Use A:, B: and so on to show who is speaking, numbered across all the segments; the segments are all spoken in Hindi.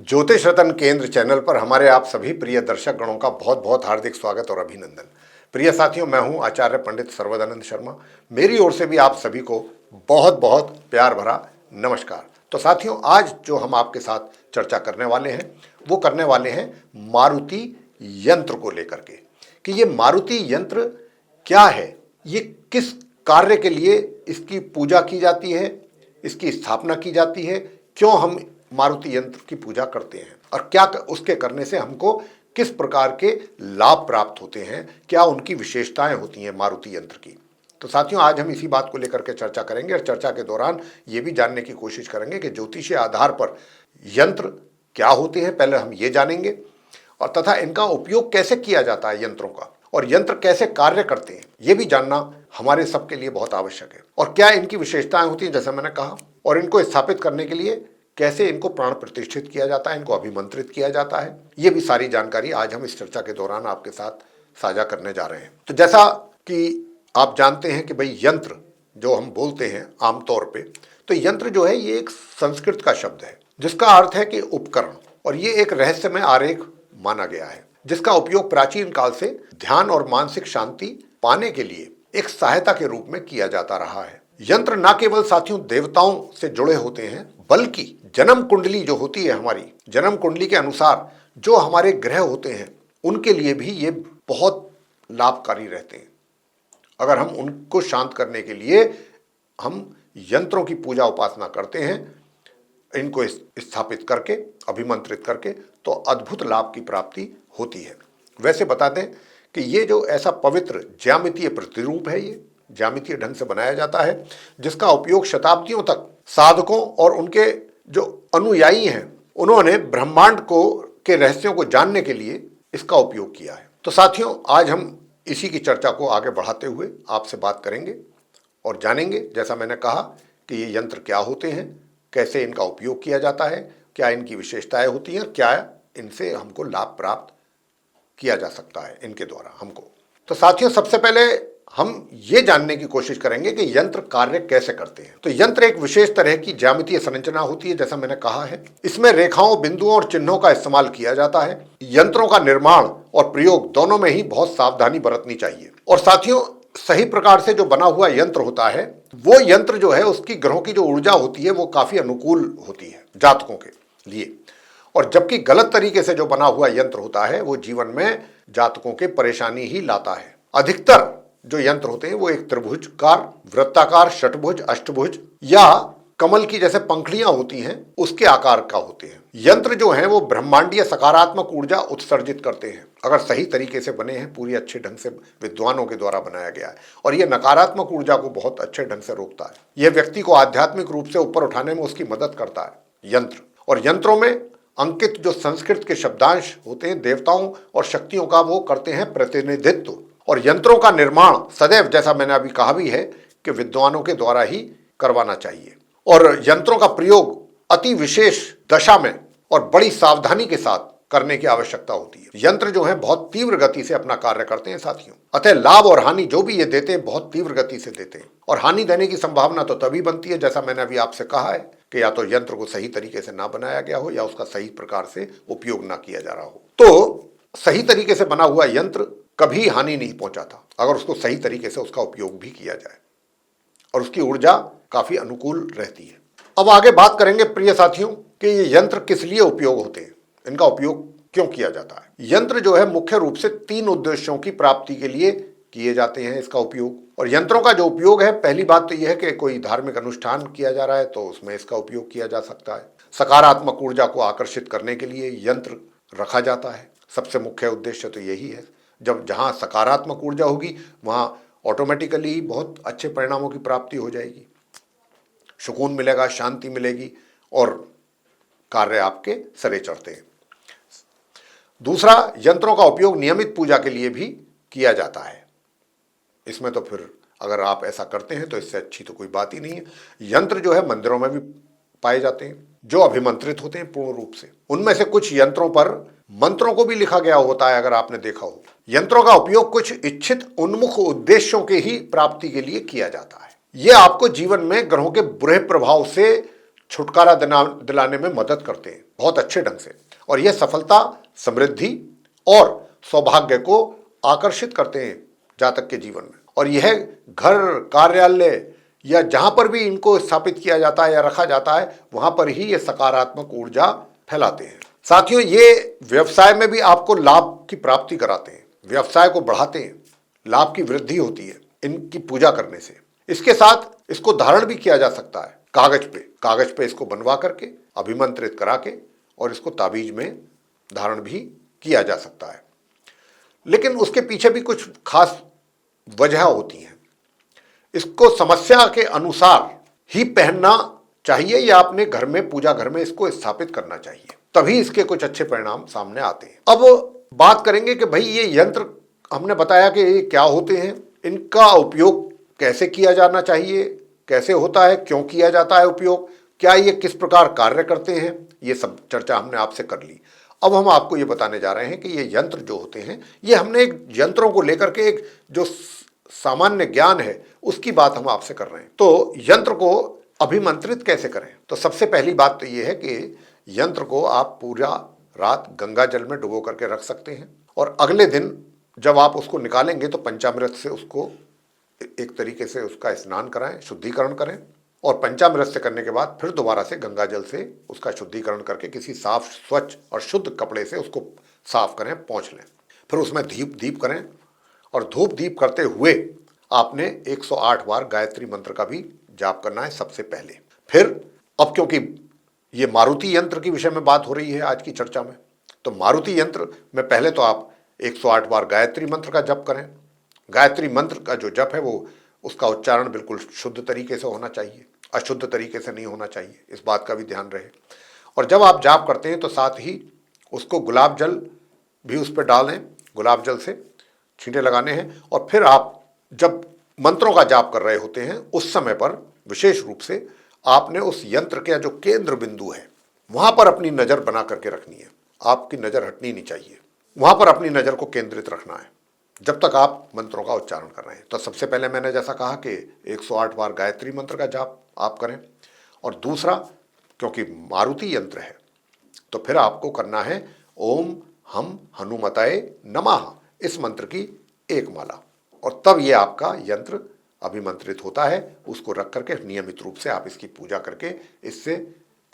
A: ज्योतिष रतन केंद्र चैनल पर हमारे आप सभी प्रिय दर्शक गणों का बहुत बहुत हार्दिक स्वागत और अभिनंदन। प्रिय साथियों, मैं हूं आचार्य पंडित सर्वदानंद शर्मा। मेरी ओर से भी आप सभी को बहुत बहुत प्यार भरा नमस्कार। तो साथियों, आज जो हम आपके साथ चर्चा करने वाले हैं वो करने वाले हैं मारुति यंत्र को लेकर के कि ये मारुति यंत्र क्या है, ये किस कार्य के लिए इसकी पूजा की जाती है, इसकी स्थापना की जाती है, क्यों हम मारुति यंत्र की पूजा करते हैं और क्या उसके करने से हमको किस प्रकार के लाभ प्राप्त होते हैं, क्या उनकी विशेषताएं होती हैं मारुति यंत्र की। तो साथियों, आज हम इसी बात को लेकर के चर्चा करेंगे और चर्चा के दौरान ये भी जानने की कोशिश करेंगे कि ज्योतिषीय आधार पर यंत्र क्या होते हैं, पहले हम ये जानेंगे, और तथा इनका उपयोग कैसे किया जाता है यंत्रों का, और यंत्र कैसे कार्य करते हैं ये भी जानना हमारे सबके लिए बहुत आवश्यक है। और क्या इनकी विशेषताएं होती हैं जैसे मैंने कहा, और इनको स्थापित करने के लिए कैसे इनको प्राण प्रतिष्ठित किया जाता है, इनको अभिमंत्रित किया जाता है, ये भी सारी जानकारी आज हम इस चर्चा के दौरान आपके साथ साझा करने जा रहे हैं। तो जैसा कि आप जानते हैं कि भाई यंत्र जो हम बोलते हैं आमतौर पे, तो यंत्र जो है ये एक संस्कृत का शब्द है जिसका अर्थ है कि उपकरण, और ये एक रहस्यमय आरेख माना गया है जिसका उपयोग प्राचीन काल से ध्यान और मानसिक शांति पाने के लिए एक सहायता के रूप में किया जाता रहा है। यंत्र न केवल साथियों देवताओं से जुड़े होते हैं, बल्कि जन्म कुंडली जो होती है, हमारी जन्म कुंडली के अनुसार जो हमारे ग्रह होते हैं उनके लिए भी ये बहुत लाभकारी रहते हैं। अगर हम उनको शांत करने के लिए हम यंत्रों की पूजा उपासना करते हैं, इनको स्थापित करके अभिमंत्रित करके, तो अद्भुत लाभ की प्राप्ति होती है। वैसे बता दें कि ये जो ऐसा पवित्र ज्यामितीय प्रतिरूप है, ये ज्यामितीय ढंग से बनाया जाता है जिसका उपयोग शताब्दियों तक साधकों और उनके जो अनुयायी हैं उन्होंने ब्रह्मांड को के रहस्यों को जानने के लिए इसका उपयोग किया है। तो साथियों, आज हम इसी की चर्चा को आगे बढ़ाते हुए आपसे बात करेंगे और जानेंगे, जैसा मैंने कहा, कि ये यंत्र क्या होते हैं, कैसे इनका उपयोग किया जाता है, क्या इनकी विशेषताएं होती हैं, क्या इनसे हमको लाभ प्राप्त किया जा सकता है इनके द्वारा हमको। तो साथियों, सबसे पहले हम ये जानने की कोशिश करेंगे कि यंत्र कार्य कैसे करते हैं। तो यंत्र एक विशेष तरह की ज्यामितीय संरचना होती है, जैसा मैंने कहा है। इसमें रेखाओं, बिंदुओं और चिन्हों का इस्तेमाल किया जाता है। यंत्रों का निर्माण और प्रयोग दोनों में ही बहुत सावधानी बरतनी चाहिए। और साथियों, सही प्रकार से जो बना हुआ यंत्र होता है वो यंत्र जो है उसकी ग्रहों की जो ऊर्जा होती है वो काफी अनुकूल होती है जातकों के लिए, और जबकि गलत तरीके से जो बना हुआ यंत्र होता है वो जीवन में जातकों के परेशानी ही लाता है। अधिकतर जो यंत्र होते हैं वो एक त्रिभुजकार, वृत्ताकार, षटभुज, अष्टभुज या कमल की जैसे पंखुड़ियां होती हैं उसके आकार का होते हैं। यंत्र जो हैं वो ब्रह्मांडीय सकारात्मक ऊर्जा उत्सर्जित करते हैं अगर सही तरीके से बने हैं, पूरी अच्छे ढंग से विद्वानों के द्वारा बनाया गया है, और यह नकारात्मक ऊर्जा को बहुत अच्छे ढंग से रोकता है। यह व्यक्ति को आध्यात्मिक रूप से ऊपर उठाने में उसकी मदद करता है यंत्र। और यंत्रों में अंकित जो संस्कृत के शब्दांश होते हैं देवताओं और शक्तियों का, वो करते हैं प्रतिनिधित्व। और यंत्रों का निर्माण सदैव, जैसा मैंने अभी कहा भी है, कि विद्वानों के द्वारा ही करवाना चाहिए। और यंत्रों का प्रयोग अति विशेष दशा में और बड़ी सावधानी के साथ करने की आवश्यकता होती है। यंत्र जो है बहुत तीव्र गति से अपना कार्य करते हैं साथियों, अतः लाभ और हानि जो भी ये देते हैं बहुत तीव्र गति से देते हैं। और हानि देने की संभावना तो तभी बनती है, जैसा मैंने अभी आपसे कहा है, कि या तो यंत्र को सही तरीके से ना बनाया गया हो या उसका सही प्रकार से उपयोग ना किया जा रहा हो। तो सही तरीके से बना हुआ यंत्र कभी हानि नहीं पहुंचाता अगर उसको सही तरीके से उसका उपयोग भी किया जाए, और उसकी ऊर्जा काफी अनुकूल रहती है। अब आगे बात करेंगे प्रिय साथियों कि ये यंत्र किस लिए उपयोग होते हैं, इनका उपयोग क्यों किया जाता है। यंत्र जो है मुख्य रूप से 3 उद्देश्यों की प्राप्ति के लिए किए जाते हैं इसका उपयोग। और यंत्रों का जो उपयोग है, पहली बात तो यह है कि कोई धार्मिक अनुष्ठान किया जा रहा है तो उसमें इसका उपयोग किया जा सकता है। सकारात्मक ऊर्जा को आकर्षित करने के लिए यंत्र रखा जाता है, सबसे मुख्य उद्देश्य तो यही है। जब जहाँ सकारात्मक ऊर्जा होगी वहाँ ऑटोमेटिकली बहुत अच्छे परिणामों की प्राप्ति हो जाएगी, सुकून मिलेगा, शांति मिलेगी और कार्य आपके सरे चढ़ते हैं। दूसरा, यंत्रों का उपयोग नियमित पूजा के लिए भी किया जाता है। इसमें तो फिर अगर आप ऐसा करते हैं तो इससे अच्छी तो कोई बात ही नहीं है। यंत्र जो है मंदिरों में भी पाए जाते हैं जो अभिमंत्रित होते हैं पूर्ण रूप से। उनमें से कुछ यंत्रों पर मंत्रों को भी लिखा गया होता है, अगर आपने देखा हो। यंत्रों का उपयोग कुछ इच्छित उन्मुख उद्देश्यों के ही प्राप्ति के लिए किया जाता है। यह आपको जीवन में ग्रहों के बुरे प्रभाव से छुटकारा दिलाने में मदद करते हैं बहुत अच्छे ढंग से। और यह सफलता, समृद्धि और सौभाग्य को आकर्षित करते हैं जातक के जीवन में। और यह घर, कार्यालय या जहां पर भी इनको स्थापित किया जाता है या रखा जाता है, वहां पर ही ये सकारात्मक ऊर्जा फैलाते हैं। साथियों, ये व्यवसाय में भी आपको लाभ की प्राप्ति कराते हैं, व्यवसाय को बढ़ाते हैं, लाभ की वृद्धि होती है इनकी पूजा करने से। इसके साथ इसको धारण भी किया जा सकता है कागज पे इसको बनवा करके, अभिमंत्रित करा के, और इसको ताबीज में धारण भी किया जा सकता है। लेकिन उसके पीछे भी कुछ खास वजह होती हैं। इसको समस्या के अनुसार ही पहनना चाहिए या अपने घर में, पूजा घर में इसको स्थापित करना चाहिए, तभी इसके कुछ अच्छे परिणाम सामने आते हैं। अब बात करेंगे कि भाई ये यंत्र हमने बताया कि ये क्या होते हैं, इनका उपयोग कैसे किया जाना चाहिए, कैसे होता है, क्यों किया जाता है उपयोग, क्या ये किस प्रकार कार्य करते हैं, ये सब चर्चा हमने आपसे कर ली। अब हम आपको ये बताने जा रहे हैं कि ये यंत्र जो होते हैं, ये हमने एक यंत्रों को लेकर के एक जो सामान्य ज्ञान है उसकी बात हम आपसे कर रहे हैं। तो यंत्र को अभिमंत्रित कैसे करें? तो सबसे पहली बात तो ये है कि यंत्र को आप पूरा रात गंगा जल में डुबो करके रख सकते हैं, और अगले दिन जब आप उसको निकालेंगे तो पंचामृत से उसको एक तरीके से उसका स्नान कराएं, शुद्धिकरण करें, और पंचामृत से करने के बाद फिर दोबारा से गंगा जल से उसका शुद्धिकरण करके किसी साफ, स्वच्छ और शुद्ध कपड़े से उसको साफ करें, पोंछ लें। फिर उसमें दीप करें, और धूप दीप करते हुए आपने 108 बार गायत्री मंत्र का भी जाप करना है सबसे पहले। फिर अब क्योंकि ये मारुति यंत्र के विषय में बात हो रही है आज की चर्चा में, तो मारुति यंत्र में पहले तो आप 108 बार गायत्री मंत्र का जप करें। गायत्री मंत्र का जो जप है वो, उसका उच्चारण बिल्कुल शुद्ध तरीके से होना चाहिए, अशुद्ध तरीके से नहीं होना चाहिए, इस बात का भी ध्यान रहे। और जब आप जाप करते हैं तो साथ ही उसको गुलाब जल भी उस पर डालें, गुलाब जल से छींटे लगाने हैं। और फिर आप जब मंत्रों का जाप कर रहे होते हैं उस समय पर विशेष रूप से आपने उस यंत्र के जो केंद्र बिंदु है वहां पर अपनी नजर बना करके रखनी है। आपकी नजर हटनी नहीं चाहिए, वहां पर अपनी नजर को केंद्रित रखना है जब तक आप मंत्रों का उच्चारण कर रहे हैं। तो सबसे पहले मैंने जैसा कहा कि 108 बार गायत्री मंत्र का जाप आप करें, और दूसरा, क्योंकि मारुति यंत्र है तो फिर आपको करना है ओम हम हनुमताय नमः, इस मंत्र की एक माला, और तब ये आपका यंत्र अभिमंत्रित होता है। उसको रख करके नियमित रूप से आप इसकी पूजा करके इससे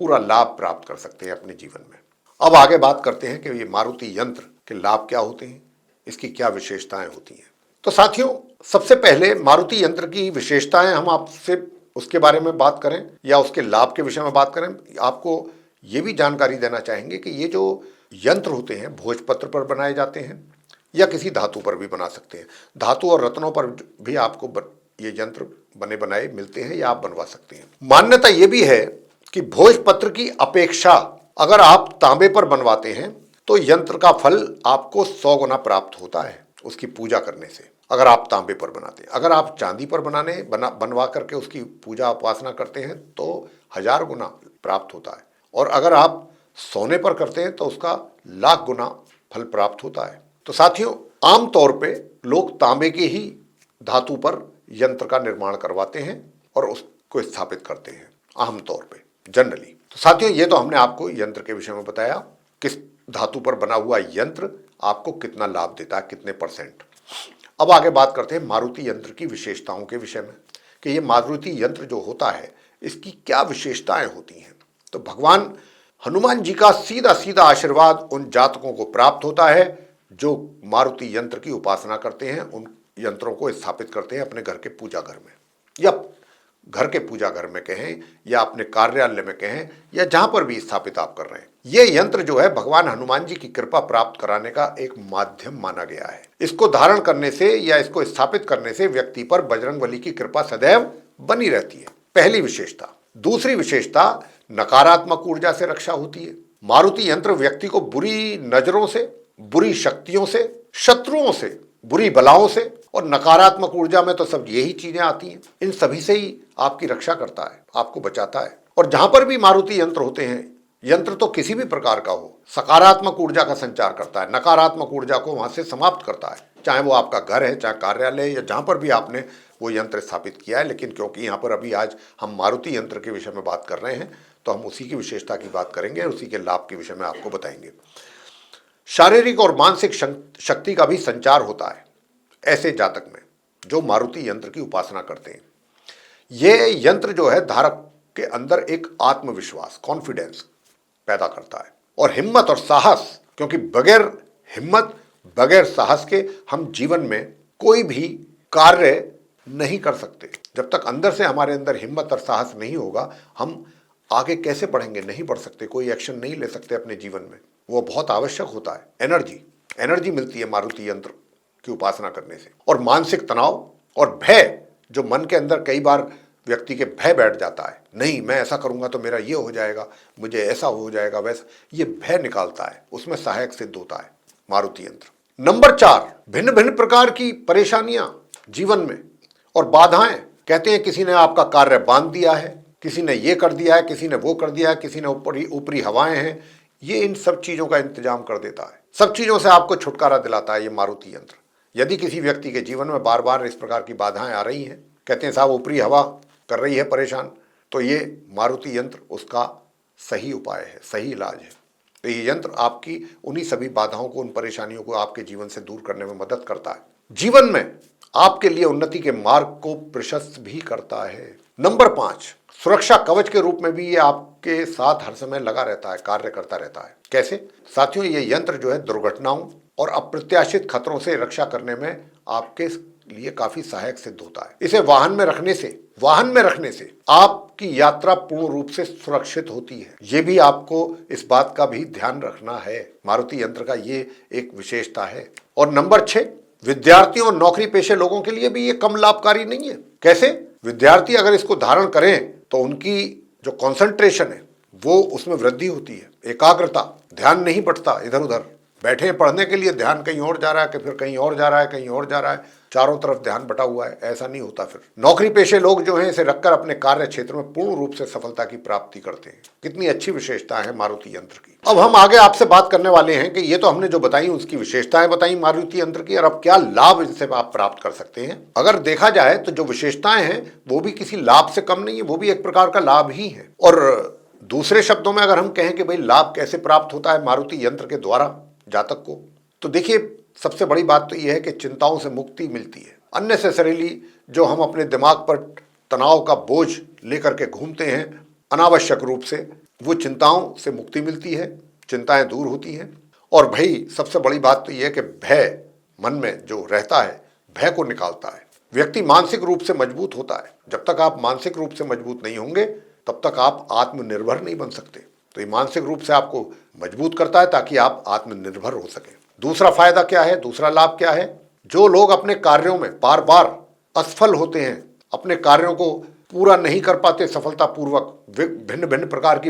A: पूरा लाभ प्राप्त कर सकते हैं अपने जीवन में। अब आगे बात करते हैं कि ये मारुति यंत्र के लाभ क्या होते हैं, इसकी क्या विशेषताएं होती हैं। तो साथियों, सबसे पहले मारुति यंत्र की विशेषताएं हम आपसे उसके बारे में बात करें या उसके लाभ के विषय में बात करें, आपको ये भी जानकारी देना चाहेंगे कि ये जो यंत्र होते हैं भोजपत्र पर बनाए जाते हैं या किसी धातु पर भी बना सकते हैं। धातु और रत्नों पर भी आपको ये यंत्र बने बनाए मिलते हैं या आप बनवा सकते हैं। मान्यता ये भी है कि भोजपत्र की अपेक्षा अगर आप तांबे पर बनवाते हैं तो यंत्र का फल आपको 100 गुना प्राप्त होता है उसकी पूजा करने से, अगर आप तांबे पर बनाते हैं। अगर आप चांदी पर बनवा करके उसकी पूजा उपासना करते हैं तो 1000 गुना प्राप्त होता है, और अगर आप सोने पर करते हैं तो उसका लाख गुना फल प्राप्त होता है। तो साथियों, आमतौर पे लोग तांबे के ही धातु पर यंत्र का निर्माण करवाते हैं और उसको स्थापित करते हैं आमतौर पे, जनरली। तो साथियों, ये तो हमने आपको यंत्र के विषय में बताया, किस धातु पर बना हुआ यंत्र आपको कितना लाभ देता है, कितने %। अब आगे बात करते हैं मारुति यंत्र की विशेषताओं के विषय में कि ये मारुति यंत्र जो होता है इसकी क्या विशेषताएं होती हैं। तो भगवान हनुमान जी का सीधा सीधा आशीर्वाद उन जातकों को प्राप्त होता है जो मारुति यंत्र की उपासना करते हैं, उन यंत्रों को स्थापित करते हैं अपने घर के पूजा घर में, या घर के पूजा घर में कहें या अपने कार्यालय में कहें या जहां पर भी स्थापित आप कर रहे हैं। ये यंत्र जो है भगवान हनुमान जी की कृपा प्राप्त कराने का एक माध्यम माना गया है। इसको धारण करने से या इसको स्थापित करने से व्यक्ति पर बजरंगबली की कृपा सदैव बनी रहती है, पहली विशेषता। दूसरी विशेषता, नकारात्मक ऊर्जा से रक्षा होती है। मारुति यंत्र व्यक्ति को बुरी नजरों से, बुरी शक्तियों से, शत्रुओं से, बुरी बलाओं से, और नकारात्मक ऊर्जा में तो सब यही चीजें आती हैं, इन सभी से ही आपकी रक्षा करता है, आपको बचाता है। और जहां पर भी मारुति यंत्र होते हैं, यंत्र तो किसी भी प्रकार का हो, सकारात्मक ऊर्जा का संचार करता है, नकारात्मक ऊर्जा को वहां से समाप्त करता है, चाहे वो आपका घर है, चाहे कार्यालय, या जहां पर भी आपने वो यंत्र स्थापित किया है। लेकिन क्योंकि यहाँ पर अभी आज हम मारुति यंत्र के विषय में बात कर रहे हैं तो हम उसी की विशेषता की बात करेंगे, उसी के लाभ के विषय में आपको बताएंगे। शारीरिक और मानसिक शक्ति का भी संचार होता है ऐसे जातक में जो मारुति यंत्र की उपासना करते हैं। ये यंत्र जो है धारक के अंदर एक आत्मविश्वास, कॉन्फिडेंस पैदा करता है और हिम्मत और साहस, क्योंकि बगैर हिम्मत, बगैर साहस के हम जीवन में कोई भी कार्य नहीं कर सकते। जब तक अंदर से हमारे अंदर हिम्मत और साहस नहीं होगा, हम आगे कैसे बढ़ेंगे? नहीं बढ़ सकते, कोई एक्शन नहीं ले सकते अपने जीवन में। वो बहुत आवश्यक होता है। एनर्जी मिलती है मारुति यंत्र की उपासना करने से। और मानसिक तनाव और भय, जो मन के अंदर कई बार व्यक्ति के भय बैठ जाता है, नहीं मैं ऐसा करूंगा तो मेरा ये हो जाएगा, मुझे ऐसा हो जाएगा, वैसा, ये भय निकालता है, उसमें सहायक सिद्ध होता है मारुति यंत्र। नंबर 4, भिन्न भिन्न प्रकार की परेशानियां जीवन में और बाधाएं। कहते हैं किसी ने आपका कार्य बांध दिया है, किसी ने ये कर दिया है, किसी ने वो कर दिया है, किसी ने ऊपरी हवाएं हैं, ये इन सब चीजों का इंतजाम कर देता है। सब चीजों से आपको छुटकारा दिलाता है ये मारुति यंत्र। यदि किसी व्यक्ति के जीवन में बार बार इस प्रकार की बाधाएं आ रही हैं, कहते हैं साहब ऊपरी हवा कर रही है परेशान, तो ये मारुति यंत्र उसका सही उपाय है, सही इलाज है। तो ये यंत्र आपकी उन्हीं सभी बाधाओं को, उन परेशानियों को आपके जीवन से दूर करने में मदद करता है। जीवन में आपके लिए उन्नति के मार्ग को प्रशस्त भी करता है। नंबर 5, सुरक्षा कवच के रूप में भी ये आपके साथ हर समय लगा रहता है, कार्य करता रहता है। कैसे? साथियों, ये यंत्र जो है दुर्घटनाओं और अप्रत्याशित खतरों से रक्षा करने में आपके लिए काफी सहायक सिद्ध होता है। इसे वाहन में रखने से आपकी यात्रा पूर्ण रूप से सुरक्षित होती है। ये भी आपको इस बात का भी ध्यान रखना है। मारुति यंत्र का ये एक विशेषता है। और नंबर 6, विद्यार्थियों और नौकरी पेशे लोगों के लिए भी ये कम लाभकारी नहीं है। कैसे? विद्यार्थी अगर इसको धारण करें तो उनकी जो कंसंट्रेशन है वो उसमें वृद्धि होती है, एकाग्रता, ध्यान नहीं बटता इधर उधर। बैठे हैं पढ़ने के लिए, ध्यान कहीं और जा रहा है कि फिर कहीं और जा रहा है, कहीं और जा रहा है, चारों तरफ ध्यान बटा हुआ है, ऐसा नहीं होता। फिर नौकरी पेशे लोग जो हैं इसे रखकर अपने कार्य क्षेत्र में पूर्ण रूप से सफलता की प्राप्ति करते हैं। कितनी अच्छी विशेषता है मारुति यंत्र की। अब हम आगे आपसे बात करने वाले हैं कि ये तो हमने जो बताई उसकी विशेषताएं बताई मारुति यंत्र की, और अब क्या लाभ इनसे आप प्राप्त कर सकते हैं। अगर देखा जाए तो जो विशेषताएं हैं वो भी किसी लाभ से कम नहीं है, वो भी एक प्रकार का लाभ ही है। और दूसरे शब्दों में अगर हम कहें कि भाई लाभ कैसे प्राप्त होता है मारुति यंत्र के द्वारा जातक को, तो देखिए सबसे बड़ी बात तो यह है कि चिंताओं से मुक्ति मिलती है। अननेसेसरीली जो हम अपने दिमाग पर तनाव का बोझ लेकर के घूमते हैं अनावश्यक रूप से, वो चिंताओं से मुक्ति मिलती है, चिंताएं दूर होती हैं। और भाई सबसे बड़ी बात तो यह है कि भय मन में जो रहता है, भय को निकालता है। व्यक्ति मानसिक रूप से मजबूत होता है। जब तक आप मानसिक रूप से मजबूत नहीं होंगे तब तक आप आत्मनिर्भर नहीं बन सकते। तो ये मानसिक रूप से आपको मजबूत करता है ताकि आप आत्मनिर्भर हो सके। दूसरा फायदा क्या है, दूसरा लाभ क्या है? जो लोग अपने कार्यों में बार बार असफल होते हैं, अपने कार्यों को पूरा नहीं कर पाते सफलतापूर्वक, भिन्न भिन्न प्रकार की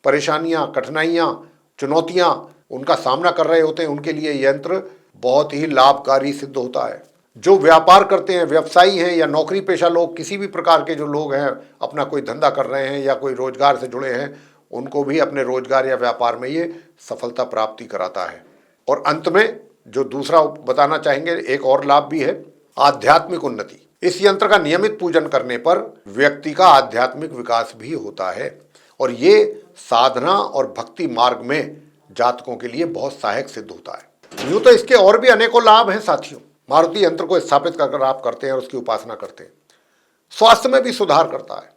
A: परेशानियां, कठिनाइयां, चुनौतियां उनका सामना कर रहे होते हैं, उनके लिए यंत्र बहुत ही लाभकारी सिद्ध होता है। जो व्यापार करते हैं, व्यवसायी हैं या नौकरी पेशा लोग, किसी भी प्रकार के जो लोग हैं, अपना कोई धंधा कर रहे हैं या कोई रोजगार से जुड़े हैं, उनको भी अपने रोजगार या व्यापार में ये सफलता प्राप्ति कराता है। और अंत में जो दूसरा बताना चाहेंगे, एक और लाभ भी है, आध्यात्मिक उन्नति। इस यंत्र का नियमित पूजन करने पर व्यक्ति का आध्यात्मिक विकास भी होता है और ये साधना और भक्ति मार्ग में जातकों के लिए बहुत सहायक सिद्ध होता है। यूं तो इसके और भी अनेकों लाभ हैं साथियों। मारुति यंत्र को स्थापित कर आप करते हैं और उसकी उपासना करते हैं। स्वास्थ्य में भी सुधार करता है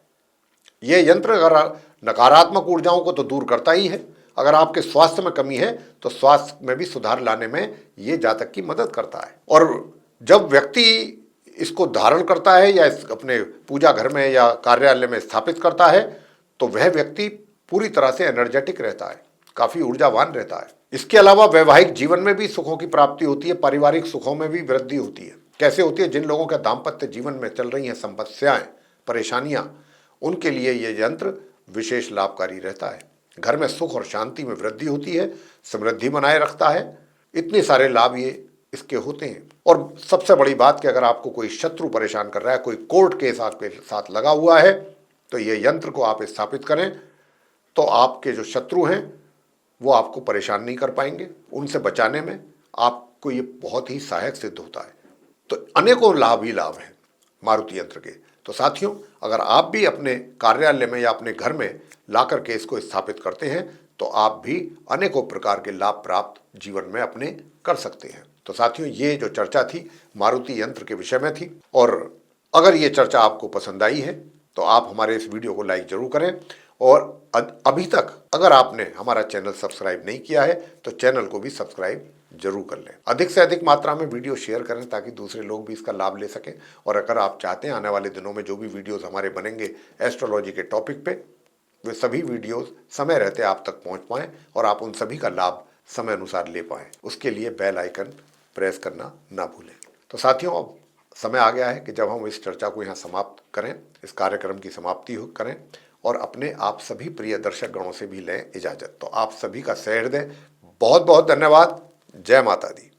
A: यह यंत्र। अगर नकारात्मक ऊर्जाओं को तो दूर करता ही है, अगर आपके स्वास्थ्य में कमी है तो स्वास्थ्य में भी सुधार लाने में ये जातक की मदद करता है। और जब व्यक्ति इसको धारण करता है या अपने पूजा घर में या कार्यालय में स्थापित करता है तो वह व्यक्ति पूरी तरह से एनर्जेटिक रहता है, काफी ऊर्जावान रहता है। इसके अलावा वैवाहिक जीवन में भी सुखों की प्राप्ति होती है, पारिवारिक सुखों में भी वृद्धि होती है। कैसे होती है? जिन लोगों के दाम्पत्य जीवन में चल रही हैं समस्याएं, परेशानियां, उनके लिए ये यंत्र विशेष लाभकारी रहता है। घर में सुख और शांति में वृद्धि होती है, समृद्धि बनाए रखता है। इतने सारे लाभ ये इसके होते हैं। और सबसे बड़ी बात कि अगर आपको कोई शत्रु परेशान कर रहा है, कोई कोर्ट केस आपके साथ लगा हुआ है, तो ये यंत्र को आप स्थापित करें तो आपके जो शत्रु हैं वो आपको परेशान नहीं कर पाएंगे। उनसे बचाने में आपको ये बहुत ही सहायक सिद्ध होता है। तो अनेकों लाभ ही लाभ हैं मारुति यंत्र के। तो साथियों, अगर आप भी अपने कार्यालय में या अपने घर में ला करके इसको स्थापित करते हैं तो आप भी अनेकों प्रकार के लाभ प्राप्त जीवन में अपने कर सकते हैं। तो साथियों, ये जो चर्चा थी मारुति यंत्र के विषय में थी, और अगर ये चर्चा आपको पसंद आई है तो आप हमारे इस वीडियो को लाइक जरूर करें, और अभी तक अगर आपने हमारा चैनल सब्सक्राइब नहीं किया है तो चैनल को भी सब्सक्राइब जरूर कर लें। अधिक से अधिक मात्रा में वीडियो शेयर करें ताकि दूसरे लोग भी इसका लाभ ले सकें। और अगर आप चाहते हैं आने वाले दिनों में जो भी वीडियोस हमारे बनेंगे एस्ट्रोलॉजी के टॉपिक पे, वे सभी वीडियोस समय रहते आप तक पहुंच पाएं और आप उन सभी का लाभ समय अनुसार ले पाएं, उसके लिए बेल आइकन प्रेस करना ना भूलें। तो साथियों, अब समय आ गया है कि जब हम इस चर्चा को यहाँ समाप्त करें, इस कार्यक्रम की समाप्ति करें और अपने आप सभी प्रिय दर्शक गणों से भी लें इजाजत। तो आप सभी का सहृदय बहुत बहुत धन्यवाद। जय माता दी।